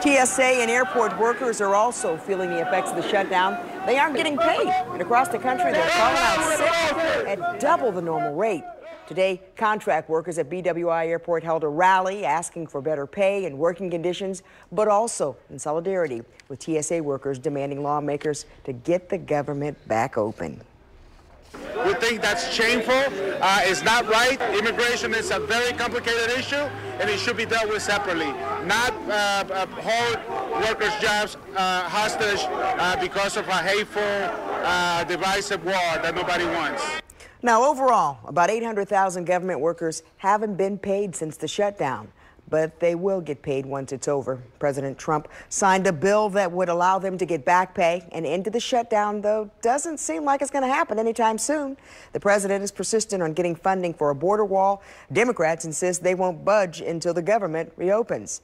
TSA and airport workers are also feeling the effects of the shutdown. They aren't getting paid, and across the country they're calling out sick at double the normal rate. Today, contract workers at BWI Airport held a rally asking for better pay and working conditions, but also in solidarity with TSA workers demanding lawmakers to get the government back open. We think that's shameful. It's not right. Immigration is a very complicated issue, and it should be dealt with separately. Not hold workers' jobs hostage because of a hateful, divisive war that nobody wants. Now, overall, about 800,000 government workers haven't been paid since the shutdown, but they will get paid once it's over. President Trump signed a bill that would allow them to get back pay. An end to the shutdown, though, doesn't seem like it's going to happen anytime soon. The president is persistent on getting funding for a border wall. Democrats insist they won't budge until the government reopens.